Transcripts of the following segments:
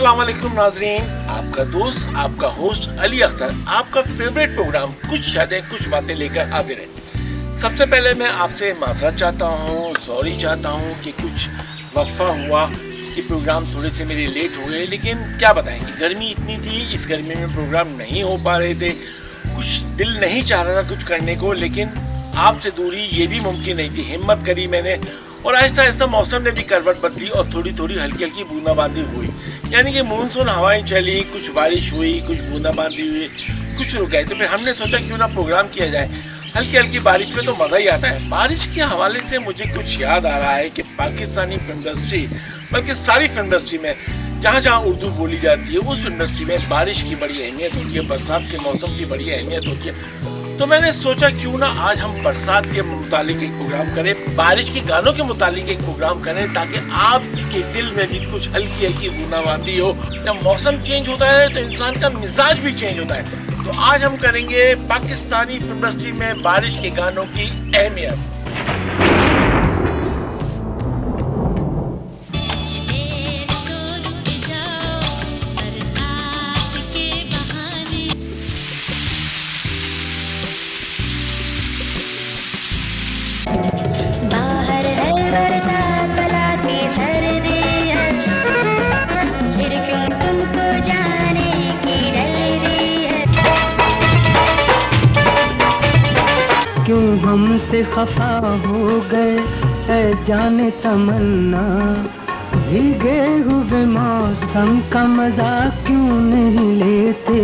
अस्सलाम वालेकुम नाजरीन, आपका दोस्त आपका होस्ट अली अख्तर आपका फेवरेट प्रोग्राम कुछ यादें कुछ बातें लेकर हाजिर है। सबसे पहले मैं आपसे माजरत चाहता हूँ, सॉरी चाहता हूँ कि कुछ वक्फा हुआ कि प्रोग्राम थोड़े से मेरे लेट हो गए, लेकिन क्या बताएं कि गर्मी इतनी थी, इस गर्मी में प्रोग्राम नहीं हो पा रहे थे। कुछ दिल नहीं चाह रहा था कुछ करने को, लेकिन आपसे दूरी ये भी मुमकिन नहीं थी। हिम्मत करी मैंने और आहिस्ता आहिस्ता मौसम ने भी करवट बदली और थोड़ी थोड़ी हल्की हल्की बूंदाबांदी हुई। यानी कि मानसून हवाएं चली, कुछ बारिश हुई, कुछ बूंदाबांदी हुई, कुछ रुक गए। तो फिर हमने सोचा क्यों ना प्रोग्राम किया जाए। हल्की हल्की बारिश में तो मज़ा ही आता है। बारिश के हवाले से मुझे कुछ याद आ रहा है कि पाकिस्तानी फिल्म इंडस्ट्री, बल्कि सारी फिल्म इंडस्ट्री में जहाँ जहाँ उर्दू बोली जाती है उस इंडस्ट्री में बारिश की बड़ी अहमियत होती है, बरसात के मौसम की बड़ी अहमियत होती है। तो मैंने सोचा क्यों ना आज हम बरसात के मुतालिक एक प्रोग्राम करें, बारिश के गानों के मुतालिक एक प्रोग्राम करें, ताकि आपके दिल में भी कुछ हल्की हल्की बूंदाबांदी हो। जब मौसम चेंज होता है तो इंसान का मिजाज भी चेंज होता है। तो आज हम करेंगे पाकिस्तानी फिल्म इंडस्ट्री में बारिश के गानों की अहमियत। क्यों हमसे खफा हो गए है जाने तमन्ना, भीगे हुए मौसम का मजा क्यों नहीं लेते।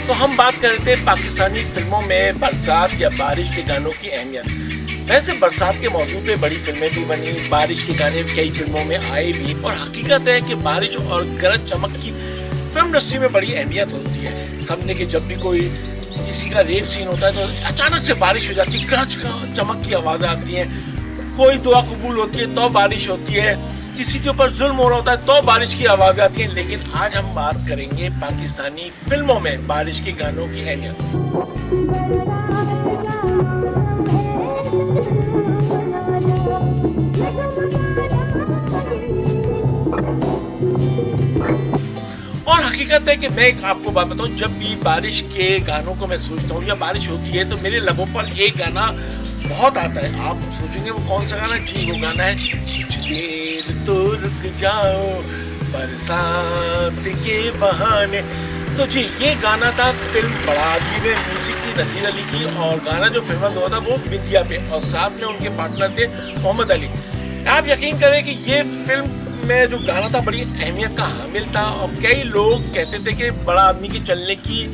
तो हम बात कर रहे थे पाकिस्तानी फिल्मों में बरसात या बारिश के गानों की अहमियत। वैसे बरसात के मौजूद पे बड़ी फिल्में भी बनी, बारिश के गाने कई फिल्मों में आए भी, और हकीकत है कि बारिश और गरज चमक की फिल्म इंडस्ट्री में बड़ी अहमियत होती है। समझने कि जब भी कोई किसी का रेप सीन होता है तो अचानक से बारिश हो जाती है, गरज का चमक की आवाज़ें आती हैं। कोई दुआ कबूल होती है तो बारिश होती है, किसी के ऊपर जुल्म हो रहा होता है तो बारिश की आवाज़ आती है। लेकिन आज हम बात करेंगे पाकिस्तानी फिल्मों में बारिश के गानों की अहमियत। और हकीकत है कि मैं आपको बात बताऊं, जब भी बारिश के गानों को मैं सोचता हूँ या बारिश होती है तो मेरे लबों पर एक गाना बहुत आता है। आप सोचेंगे वो कौन सा गाना? जी, वो गाना है कुछ देर तो रुक जाओ बरसात के बहाने। तो जी, ये गाना था फिल्म बड़ा आदमी में, म्यूजिक की नसीर अली की, और गाना जो फिल्म हुआ था वो बिंदिया पे, और साथ में उनके पार्टनर थे मोहम्मद अली। आप यकीन करें कि ये फिल्म में जो गाना था बड़ी अहमियत का हामिल था, और कई लोग कहते थे कि बड़ा आदमी के चलने की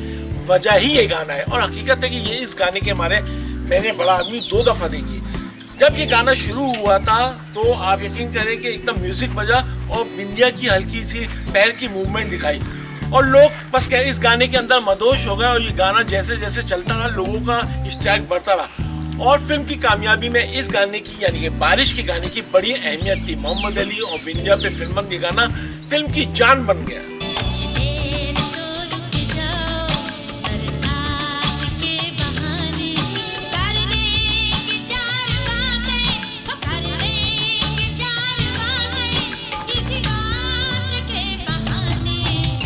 वजह ही ये गाना है। और हकीकत है कि ये इस गाने के मारे मैंने बड़ा आदमी 2 दफ़ा देखी। जब ये गाना शुरू हुआ था तो आप यकीन करें कि एकदम म्यूजिक बजा और बिंदिया की हल्की सी पैर की मूवमेंट दिखाई, और लोग बस कह इस गाने के अंदर मदोश हो गए। और ये गाना जैसे जैसे चलता रहा लोगों का इश्तियाक बढ़ता रहा, और फिल्म की कामयाबी में इस गाने की यानी कि बारिश के गाने की बड़ी अहमियत थी। मोहम्मद अली और बिंदिया पे फिल्म ये गाना फिल्म की जान बन गया।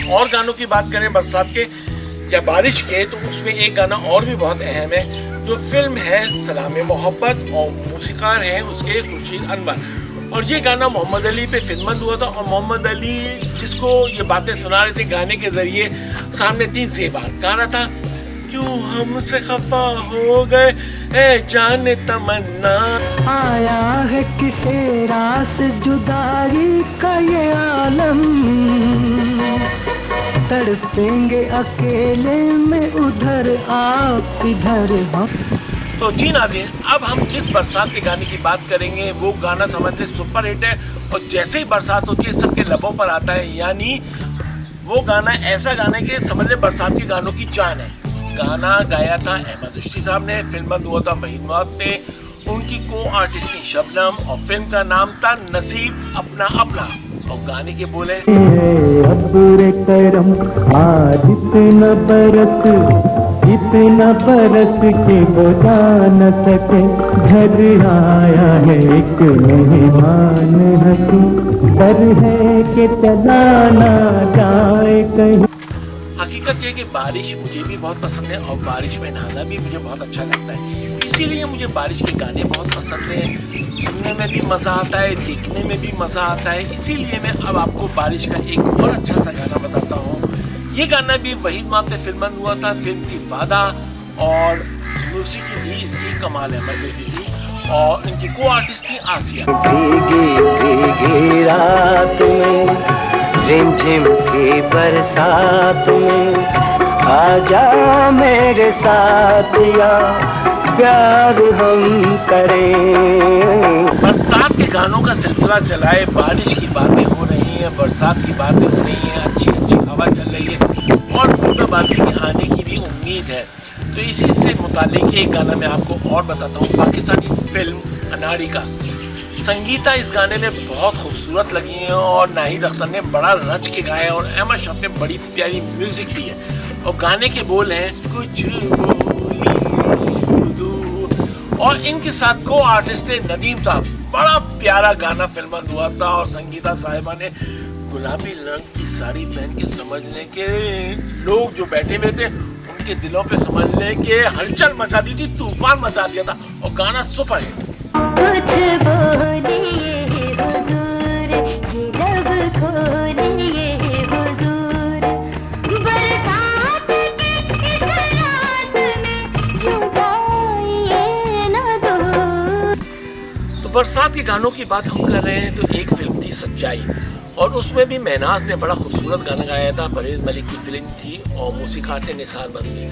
और गानों की बात करें बरसात के या बारिश के, तो उसमें एक गाना और भी बहुत अहम है, जो फिल्म है सलाम मोहब्बत, और मौसीकार हैं उसके खुर्शीद अनवर। और ये गाना मोहम्मद अली पे फिल्मबंद हुआ था, और मोहम्मद अली जिसको ये बातें सुना रहे थे गाने के जरिए, सामने 3 ज़ेबा गाना था क्यों हमसे खफा हो गए ए जाने तमन्ना। आया है किसे रास जुदाई का ये आलम, तड़पेंगे अकेले में उधर आप इधर हम। तो जी नाज़रीन, अब हम जिस बरसात के गाने की बात करेंगे वो गाना समझते सुपर हिट है, और जैसे ही बरसात होती है सबके लबों पर आता है। यानी वो गाना ऐसा गाना है कि समझ ले बरसात के गानों की जान है। गाना गाया था अहमद रुश्दी साहब ने, फिल्म बंद हुआ था वहीद मौत ने, उनकी को आर्टिस्ट थी शबनम, और फिल्म का नाम था नसीब अपना अपना। और गाने के बोले करम आज इतना बरस इतना बरस के बुझा न सके, घर आया है एक मेहमान हंसी, डर है कि चला ना जाए कहीं। हकीकत ये कि बारिश मुझे भी बहुत पसंद है और बारिश में नहाना भी मुझे बहुत अच्छा लगता है, इसीलिए मुझे बारिश के गाने बहुत पसंद हैं। सुनने में भी मज़ा आता है, देखने में भी मज़ा आता है। इसीलिए मैं अब आपको बारिश का एक और अच्छा सा गाना बताता हूँ। ये गाना भी वहीद महमूद ने फिल्म हुआ था, फिल्म थी वादा, और मौसीकी थी इसकी कमाल अहमद ने की थी और इनकी को आर्टिस्ट थी आसिया। भीगी भीगी रात में, रिमझिम की बरसात में, आजा मेरे साथिया प्यार हम करें। बरसात के गानों का सिलसिला चला है, बारिश की बातें हो रही हैं, बरसात की बातें हो रही हैं, अच्छी अच्छी हवा चल रही है और बूंदाबांदी के आने की भी उम्मीद है। तो इसी से मुतालिक एक गाना मैं आपको और बताता हूँ, पाकिस्तानी फिल्म अनाड़ी का। संगीता इस गाने में बहुत खूबसूरत लगी है और नाहिद अख्तर ने बड़ा रच के गाया और अहमद शफ़ ने बड़ी प्यारी म्यूजिक दी है। और गाने के बोल हैं कुछ और इनके साथ को आर्टिस्ट थे नदीम साहब। बड़ा प्यारा गाना फिल्म हुआ था और संगीता साहिबा ने गुलाबी रंग की साड़ी पहन के समझ लें कि लोग जो बैठे हुए थे उनके दिलों पे समझ लें कि हलचल मचा दी थी, तूफान मचा दिया था और गाना सुपर हिट। कुछ बोलिए हुजूर, ये लब खोलिए हुजूर, बरसात की इस रात में यूं जाइए ना दूर। तो बरसात के गानों की बात हम कर रहे हैं तो एक फिल्म थी सच्चाई और उसमें भी महनाज ने बड़ा खूबसूरत गाना गाया था। परवेज मलिक की फिल्म थी और मौसीकार थे निसार बंदी।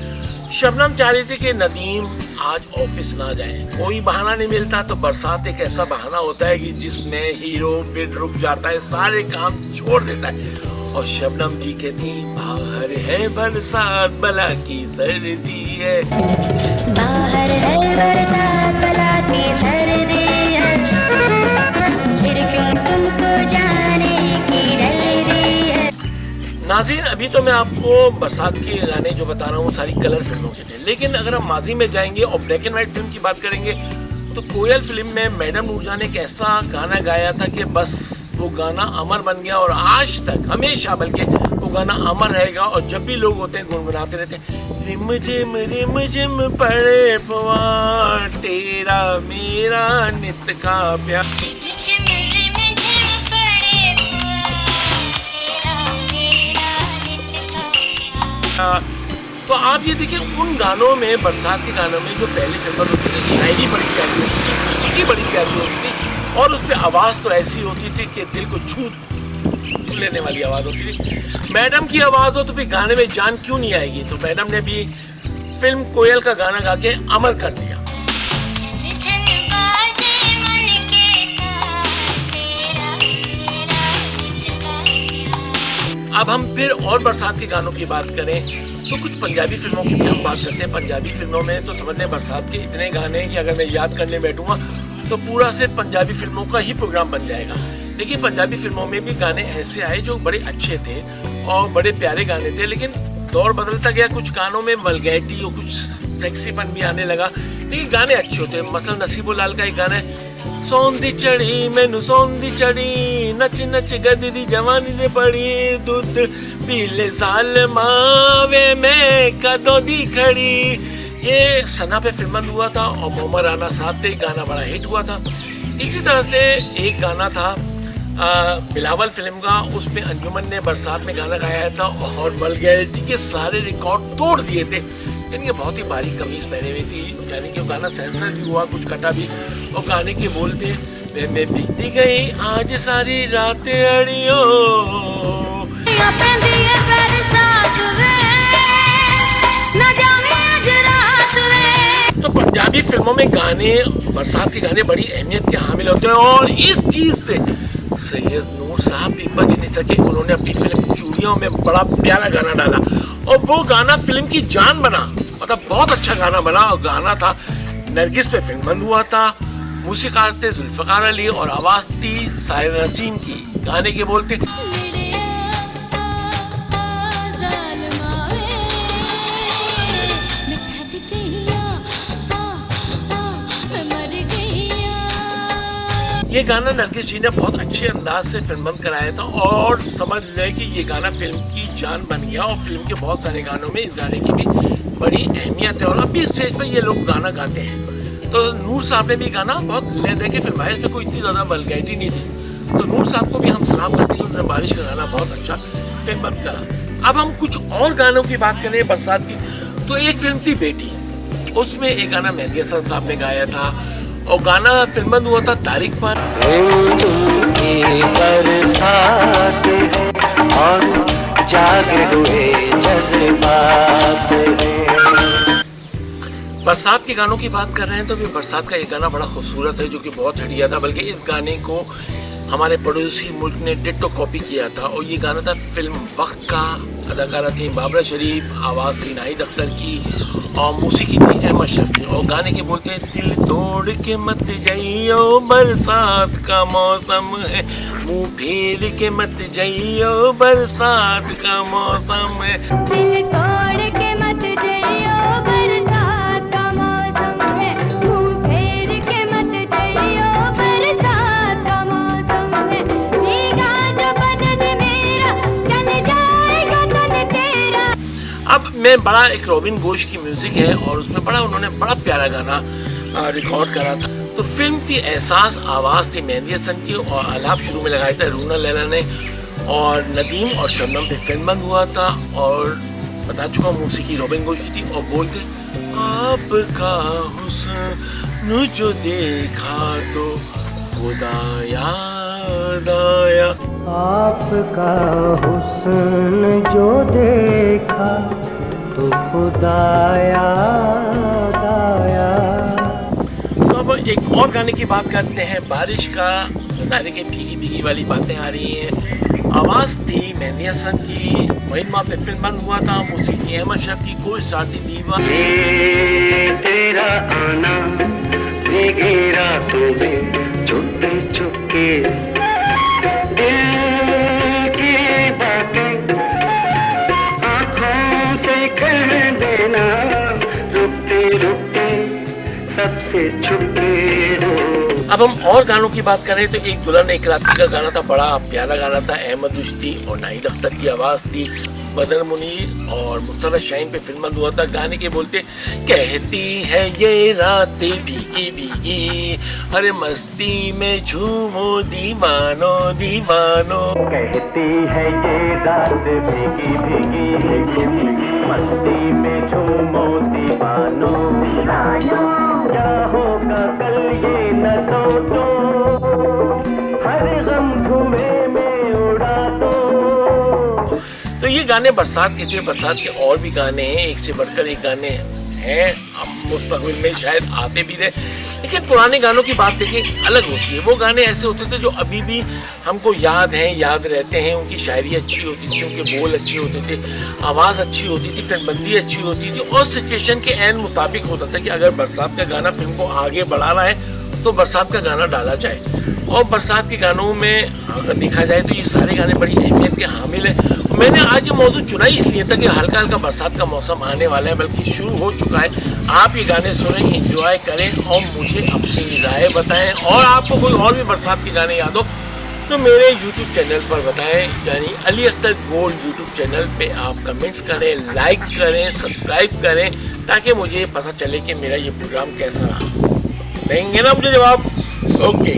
शबनम चाह रही थी कि नदीम आज ऑफिस ना जाए, कोई बहाना नहीं मिलता, तो बरसात एक ऐसा बहाना होता है कि जिसमें हीरो बिड रुक जाता है, सारे काम छोड़ देता है। और शबनम जी कहती बाहर है बरसात बला की सर्दी है, बाहर है बरसात बला की सर्दी है, फिर क्यों तुमको जाने की डरी है। नाज़रीन अभी तो मैं आपको बरसात के गाने जो बता रहा हूँ सारी कलर फिल्मों के थे, लेकिन अगर हम माजी में जाएंगे और ब्लैक एंड व्हाइट फिल्म की बात करेंगे तो कोयल फिल्म में मैडम नूरजहां ने एक ऐसा गाना गाया था कि बस वो गाना अमर बन गया और आज तक हमेशा बल्कि वो गाना अमर रहेगा। और जब भी लोग होते हैं गुनगुनाते रहते हैं, रिम झिम पड़े फुहार तेरा मेरा नित का प्यार। तो आप ये देखिए उन गानों में, बरसात के गानों में जो पहले फिल्म होती थी, शायरी बड़ी प्यारी होती थी, मौसीकी बड़ी प्यारी होती थी और उस पर आवाज़ तो ऐसी होती थी कि दिल को छू लेने वाली आवाज़ होती थी। मैडम की आवाज़ हो तो फिर गाने में जान क्यों नहीं आएगी, तो मैडम ने भी फिल्म कोयल का गाना गा के अमर कर दिया। अब हम फिर और बरसात के गानों की बात करें तो कुछ पंजाबी फिल्मों की भी हम बात करते हैं। पंजाबी फिल्मों में तो समझ लें बरसात के इतने गाने हैं कि अगर मैं याद करने बैठूंगा तो पूरा सिर्फ पंजाबी फिल्मों का ही प्रोग्राम बन जाएगा। लेकिन पंजाबी फिल्मों में भी गाने ऐसे आए जो बड़े अच्छे थे और बड़े प्यारे गाने थे, लेकिन दौर बदलता गया, कुछ गानों में वल्गैरिटी और कुछ सेक्सीपन भी आने लगा, लेकिन गाने अच्छे होते हैं। मसलन नसीबो लाल का एक गाना है, सौंदी चढ़ी मैनू सौंदी चढ़ी, नच नच गदी दी जवानी दे पड़ी, दुध पीले साल मावे में कदों दी खड़ी। ये सना पे फिल्म हुआ था और मोहम्मद राना साहब थे, गाना बड़ा हिट हुआ था। इसी तरह से एक गाना था बिलावल फिल्म का, उसमें अंजुमन ने बरसात में गाना गाया था और वल्गैरिटी के सारे रिकॉर्ड तोड़ दिए थे। यानी कि बहुत ही बारीक कमीज पहने हुई थी, यानी कि वो गाना सेंसर भी हुआ, कुछ कटा भी। और गाने के बोलते मैं बीती गई आज सारी रात अड़ियो, तो पंजाबी फिल्मों में गाने, बरसात के गाने बड़ी अहमियत के हामिल होते हैं। और इस चीज से सैयद नूर साहब भी बच नहीं सके, उन्होंने अपनी फिल्म चूड़ियों में बड़ा प्यारा गाना डाला और वो गाना फिल्म की जान बना, मतलब बहुत अच्छा गाना बना। और गाना था नरगिस पे फिल्म हुआ था, मूसीकार थे जुल्फ़िकार अली और आवाज़ थी साहिर नसीम की। गाने के बोलते ये गाना नरगिस जी ने बहुत अच्छे अंदाज से फिल्मबंद कराया था और समझ लें कि ये गाना फिल्म की जान बन गया और फिल्म के बहुत सारे गानों में इस गाने की भी बड़ी अहमियत है और अब भी स्टेज पर ये लोग गाना गाते हैं। तो नूर साहब ने भी गाना बहुत ले दे के फिल्माया, इसमें कोई इतनी ज़्यादा वल्गैरिटी नहीं थी। तो नूर साहब को भी हम सलाम करते हैं, उन्होंने बारिश का गाना बहुत अच्छा फिल्मबंद करा। अब हम कुछ और गानों की बात करें बरसात की, तो एक फिल्म थी बेटी, उसमें एक गाना मेहंदी हसन साहब ने गाया था और गाना फिल्मबंद हुआ था तारीख पर। और जागे हुए जज्बात बरसात के गानों की बात कर रहे हैं तो भी बरसात का एक गाना बड़ा खूबसूरत है जो कि बहुत हटिया था, बल्कि इस गाने को हमारे पड़ोसी मुल्क ने डिट्टो कॉपी किया था और ये गाना था फिल्म वक्त का। अदाकारा थी बाबरा शरीफ, आवाज़ थी नाहिद अख्तर की और मौसीकी थी अहमद शफ़ की। और गाने के बोलते हैं, दिल तोड़ के मत जाइयो बरसात का मौसम है, मुंह फेर के मत जाइयो बरसात का मौसम है। दिल तोड़ के मत जाइयो बरसात का मौसम है, मुंह फेर के मत जाइयो बरसात का मौसम है। भीगा जो बदन मेरा चल जाएगा तन तेरा। अब मैं बड़ा एक रॉबिन घोष की म्यूजिक है और उसमें उन्होंने बड़ा प्यारा गाना रिकॉर्ड करा था। तो फिल्म थी एहसास, आवाज़ थी मेहंदी हसन की और आलाप शुरू में लगाया था रूना लैला ने और नदीम और शबनम पे फिल्मबंद हुआ था। और बता चुका हूँ मौसीकी रॉबिन घोष की थी और बोलते आपका हुस्न जो देखा तो खुदा याद आया। आपका हुस्न जो देखा तो खुदा याद आया। तो अब एक और गाने की बात करते हैं, बारिश का। नारे के भीगी भीगी वाली बातें आ रही हैं। आवाज़ थी मेहंदी हसन की, वहीद माँ पे फिल्मबंद हुआ था। मौसीकी अहमद शफ़ की, को स्टार थी दीवा। तेरा आना भीगी रातों में छुपे छुपके, दिल की बातें आँखों से कह देना, रुकते रुकते सबसे छुपके रहो। अब हम और गानों की बात करें तो एक दुल्हन एक रात का गाना था, बड़ा प्यारा गाना था। अहमद रुश्ती और नाहिद अख्तर की आवाज़ थी। बदर मुनीर और मुस्तफा शाहीन पे फिल्मबंद हुआ था। गाने के बोलते कहती है ये रातें भीगी भीगी, हर मस्ती में झूमो दीवानो दीवानो। कहती है ये रात भीगी भीगी, मस्ती में झूमो दीवानो दीवानो। क्या होगा कल ये न सोचो, हर गम धुएं में उड़ा दो। तो ये गाने बरसात के थे। बरसात के और भी गाने हैं, एक से बढ़कर एक गाने हैं, मुस्तकबिल में शायद आते भी रहे। लेकिन पुराने गानों की बात देखें अलग होती है। वो गाने ऐसे होते थे जो अभी भी हमको याद हैं, याद रहते हैं। उनकी शायरी अच्छी होती थी, उनके बोल अच्छे होते थे, आवाज़ अच्छी होती थी, फिल्मबंदी अच्छी होती थी और सिचुएशन के ऐन मुताबिक होता था कि अगर बरसात का गाना फिल्म को आगे बढ़ाना है तो बरसात का गाना डाला जाए। और बरसात के गानों में अगर देखा जाए तो ये सारे गाने बड़ी अहमियत के हामिल हैं। मैंने आज ये मौजूद चुना ही इसलिए था कि हल्का हल्का बरसात का मौसम आने वाला है, बल्कि शुरू हो चुका है। आप ये गाने सुनें, एंजॉय करें और मुझे अपनी राय बताएं। और आपको कोई और भी बरसात के गाने याद हो तो मेरे YouTube चैनल पर बताएं, यानी Ali Akhtar gold YouTube channel पे आप कमेंट्स करें, लाइक करें, सब्सक्राइब करें, ताकि मुझे पता चले कि मेरा ये प्रोग्राम कैसा रहा। देंगे ना मुझे जवाब? ओके।